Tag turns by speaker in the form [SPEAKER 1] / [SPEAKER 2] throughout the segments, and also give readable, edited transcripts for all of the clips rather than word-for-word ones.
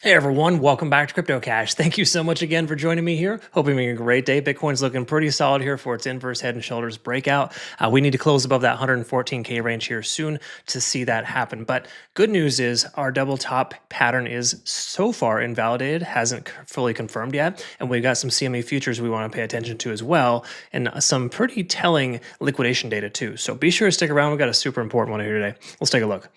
[SPEAKER 1] Hey everyone, welcome back to CryptoCache. Thank you so much again for joining me here. Hope you're having a great day. Bitcoin's looking pretty solid here for its inverse head and shoulders breakout. We need to close above that 114K range here soon to see that happen. But good news is our double top pattern is so far invalidated, hasn't fully confirmed yet. And we've got some CME futures we want to pay attention to as well, and some pretty telling liquidation data too. So be sure to stick around. We've got a super important one here today. Let's take a look.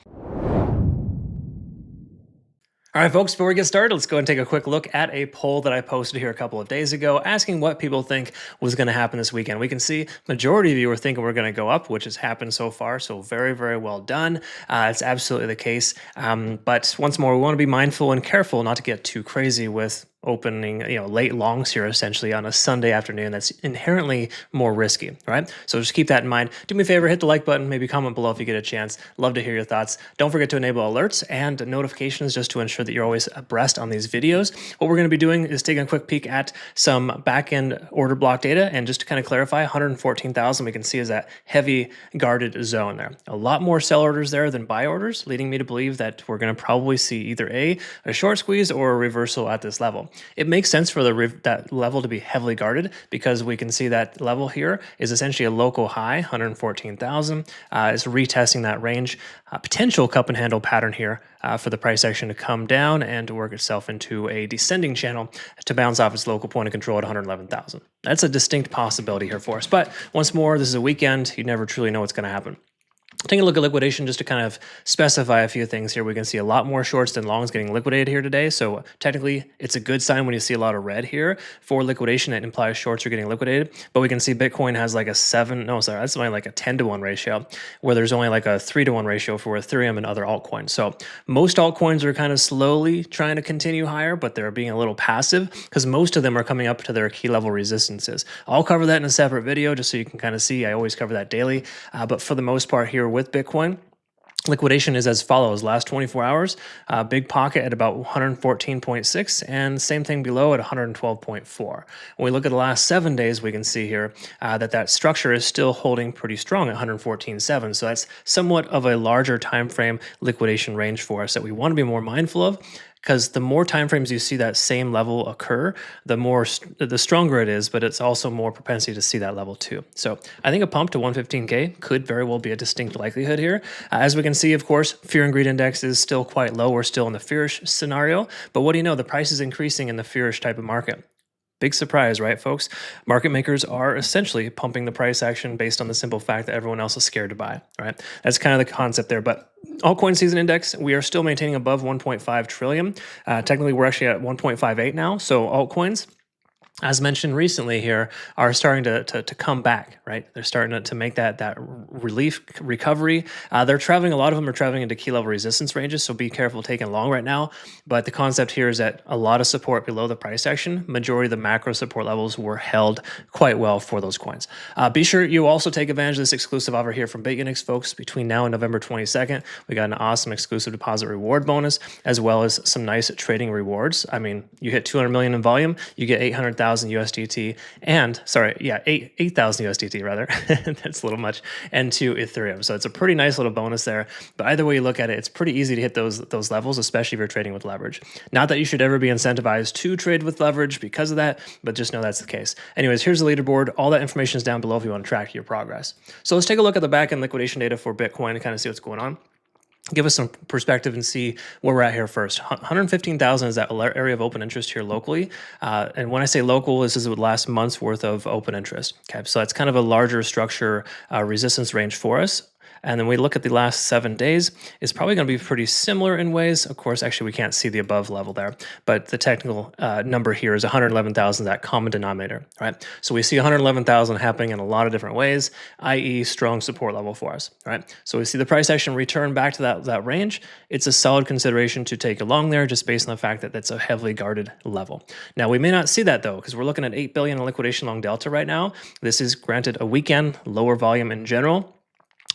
[SPEAKER 1] All right, folks, before we get started, let's go and take a quick look at a poll that I posted here a couple of days ago asking what people think was going to happen this weekend. We can see majority of you are thinking we're going to go up, which has happened so far, so very, very well done. It's absolutely the case. But once more, we want to be mindful and careful not to get too crazy with opening, late longs here essentially on a Sunday afternoon. That's inherently more risky, right? So just keep that in mind. Do me a favor, hit the like button, maybe comment below if you get a chance. Love to hear your thoughts. Don't forget to enable alerts and notifications just to ensure that you're always abreast on these videos. What we're going to be doing is taking a quick peek at some back-end order block data, and just to kind of clarify, 114,000 we can see is that heavy guarded zone there. A lot more sell orders there than buy orders, leading me to believe that we're going to probably see either a short squeeze or a reversal at this level. It makes sense for that level to be heavily guarded because we can see that level here is essentially a local high, 114,000. It's retesting that range. Potential cup and handle pattern here for the price action to come down and to work itself into a descending channel to bounce off its local point of control at 111,000. That's a distinct possibility here for us. But once more, this is a weekend. You never truly know what's going to happen. Taking a look at liquidation, just to kind of specify a few things here, we can see a lot more shorts than longs getting liquidated here today. So technically, it's a good sign when you see a lot of red here for liquidation. It implies shorts are getting liquidated. But we can see Bitcoin has like that's only like a 10-to-1 ratio, where there's only like a 3-to-1 ratio for Ethereum and other altcoins. So most altcoins are kind of slowly trying to continue higher, but they're being a little passive because most of them are coming up to their key level resistances. I'll cover that in a separate video just so you can kind of see. I always cover that daily. But for the most part here with Bitcoin, liquidation is as follows. Last 24 hours, big pocket at about 114.6 and same thing below at 112.4. When we look at the last 7 days, we can see here that structure is still holding pretty strong at 114.7. So that's somewhat of a larger time frame liquidation range for us that we want to be more mindful of, because the more timeframes you see that same level occur, the stronger it is, but it's also more propensity to see that level too. So I think a pump to 115K could very well be a distinct likelihood here. As we can see, of course, fear and greed index is still quite low. We're still in the fearish scenario, but what do you know? The price is increasing in the fearish type of market. Big surprise, right, folks? Market makers are essentially pumping the price action based on the simple fact that everyone else is scared to buy, right? That's kind of the concept there. But altcoin season index, we are still maintaining above 1.5 trillion. Technically, we're actually at 1.58 now. So altcoins, as mentioned recently here, are starting to come back, right? They're starting to make that recovery. A lot of them are traveling into key level resistance ranges, so be careful taking long right now. But the concept here is that a lot of support below the price action, majority of the macro support levels were held quite well for those coins. Be sure you also take advantage of this exclusive offer here from Bitunix, folks. Between now and November 22nd, we got an awesome exclusive deposit reward bonus, as well as some nice trading rewards. I mean, you hit 200 million in volume, you get 800,000 USDT and 8,000 USDT rather. That's a little much, and 2 Ethereum. So it's a pretty nice little bonus there. But either way you look at it, it's pretty easy to hit those levels, especially if you're trading with leverage. Not that you should ever be incentivized to trade with leverage because of that, but just know that's the case. Anyways, here's the leaderboard. All that information is down below if you want to track your progress. So let's take a look at the back-end liquidation data for Bitcoin and kind of see what's going on. Give us some perspective and see where we're at here first. 115,000 is that area of open interest here locally. And when I say local, this is the last month's worth of open interest. Okay, so that's kind of a larger structure resistance range for us. And then we look at the last 7 days, it's probably going to be pretty similar in ways. Of course, actually, we can't see the above level there, but the technical number here is 111,000, that common denominator, right? So we see 111,000 happening in a lot of different ways, i.e. strong support level for us, right? So we see the price action return back to that range. It's a solid consideration to take along there just based on the fact that that's a heavily guarded level. Now, we may not see that though, because we're looking at 8 billion in liquidation long delta right now. This is granted a weekend, lower volume in general.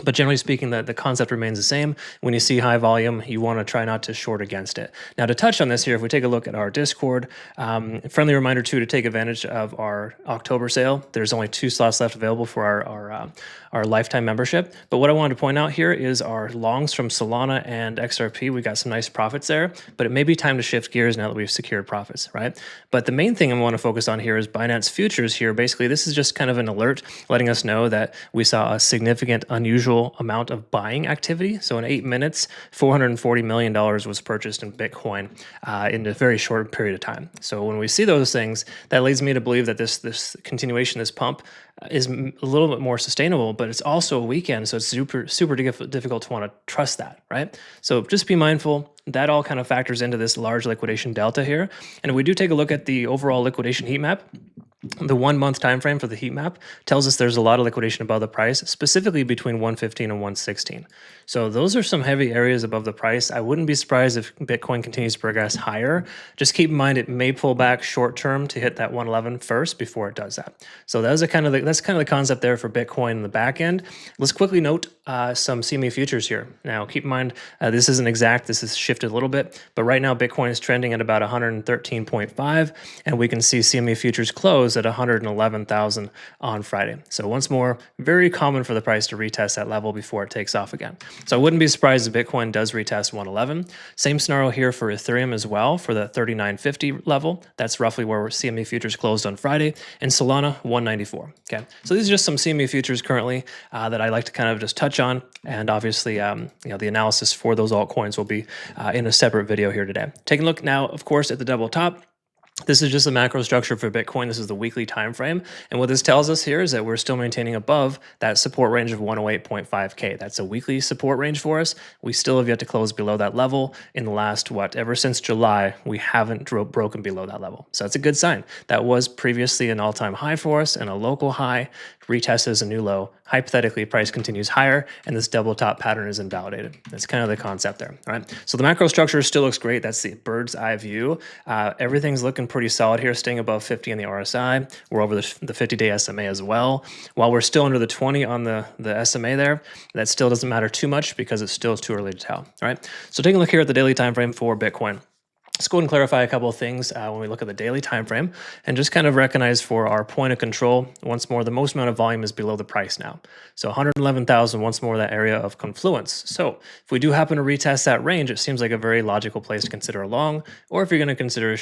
[SPEAKER 1] But generally speaking, the concept remains the same. When you see high volume, you want to try not to short against it. Now, to touch on this here, if we take a look at our Discord, friendly reminder too to take advantage of our October sale. There's only 2 slots left available for our lifetime membership. But what I wanted to point out here is our longs from Solana and XRP. We got some nice profits there, but it may be time to shift gears now that we've secured profits, right? But the main thing I want to focus on here is Binance futures here. Basically, this is just kind of an alert letting us know that we saw a significant unusual amount of buying activity. So in 8 minutes, $440 million was purchased in Bitcoin in a very short period of time. So when we see those things, that leads me to believe that this continuation, this pump, is a little bit more sustainable, but it's also a weekend, so it's super difficult to want to trust that, right? So just be mindful. That all kind of factors into this large liquidation delta here. And if we do take a look at the overall liquidation heat map, the 1 month time frame for the heat map tells us there's a lot of liquidation above the price, specifically between 115 and 116. So those are some heavy areas above the price. I wouldn't be surprised if Bitcoin continues to progress higher. Just keep in mind it may pull back short term to hit that 111 first before it does that. So that's kind of the concept there for Bitcoin in the back end. Let's quickly note some CME futures here. Now keep in mind this isn't exact. This has shifted a little bit, but right now Bitcoin is trending at about 113.5, and we can see CME futures close at 111,000 on Friday. So once more, very common for the price to retest that level before it takes off again. So I wouldn't be surprised if Bitcoin does retest 111. Same scenario here for Ethereum as well for the 3950 level. That's roughly where CME futures closed on Friday. And Solana 194. Okay, so these are just some CME futures currently that I like to kind of just touch on. And obviously, the analysis for those altcoins will be in a separate video here today. Taking a look now, of course, at the double top. This is just a macro structure for Bitcoin. This is the weekly time frame. And what this tells us here is that we're still maintaining above that support range of 108.5K. That's a weekly support range for us. We still have yet to close below that level in the last, ever since July, we haven't broken below that level. So that's a good sign. That was previously an all-time high for us and a local high. Retest as a new low. Hypothetically, price continues higher, and this double top pattern is invalidated. That's kind of the concept there. All right. So the macro structure still looks great. That's the bird's eye view. Everything's looking pretty solid here, staying above 50 on the RSI. We're over the 50-day SMA as well. While we're still under the 20 on the SMA there, that still doesn't matter too much because it's still too early to tell. All right. So taking a look here at the daily time frame for Bitcoin. Let's go ahead and clarify a couple of things when we look at the daily time frame and just kind of recognize for our point of control, once more, the most amount of volume is below the price now. So 111,000, once more, that area of confluence. So if we do happen to retest that range, it seems like a very logical place to consider a long, or if you're going to consider a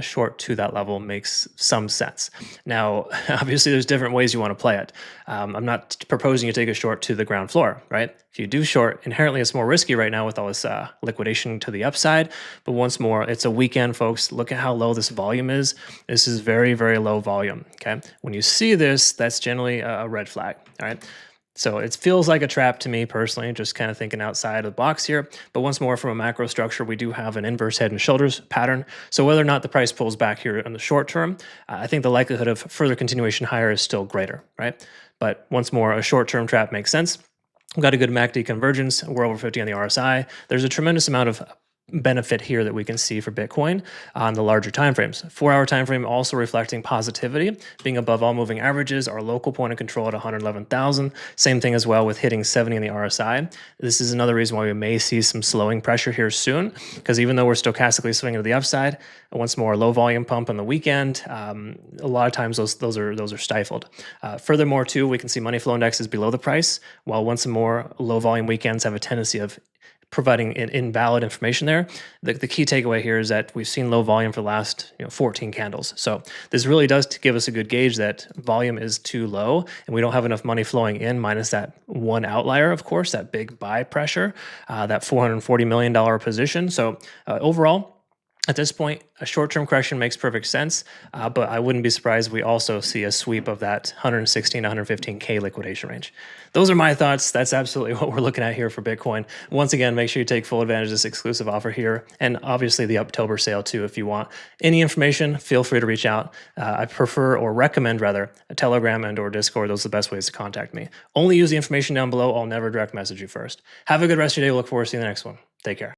[SPEAKER 1] short to that level makes some sense. Now, obviously, there's different ways you want to play it. I'm not proposing you take a short to the ground floor, right? If you do short, inherently it's more risky right now with all this liquidation to the upside. But once more, it's a weekend, folks. Look at how low this volume is. This is very, very low volume, okay? When you see this, that's generally a red flag, all right? So it feels like a trap to me personally, just kind of thinking outside of the box here. But once more, from a macro structure, we do have an inverse head and shoulders pattern. So whether or not the price pulls back here in the short term, I think the likelihood of further continuation higher is still greater, right? But once more, a short-term trap makes sense. We've got a good MACD convergence. We're over 50 on the RSI. There's a tremendous amount of benefit here that we can see for Bitcoin on the larger timeframes. 4-hour time frame also reflecting positivity, being above all moving averages, our local point of control at 111,000. Same thing as well with hitting 70 in the RSI. This is another reason why we may see some slowing pressure here soon, because even though we're stochastically swinging to the upside, once more low volume pump on the weekend, a lot of times those are stifled. Furthermore, too, we can see money flow indexes below the price, while once more low volume weekends have a tendency of providing invalid information there. The key takeaway here is that we've seen low volume for the last 14 candles. So this really does give us a good gauge that volume is too low and we don't have enough money flowing in, minus that one outlier, of course, that big buy pressure, that $440 million position. So overall, at this point, a short-term correction makes perfect sense, but I wouldn't be surprised if we also see a sweep of that 116 to 115K liquidation range. Those are my thoughts. That's absolutely what we're looking at here for Bitcoin. Once again, make sure you take full advantage of this exclusive offer here, and obviously the October sale too. If you want any information, feel free to reach out. I prefer, or recommend rather, a Telegram and or Discord. Those are the best ways to contact me. Only use the information down below. I'll never direct message you first. Have a good rest of your day. We'll look forward to seeing the next one. Take care.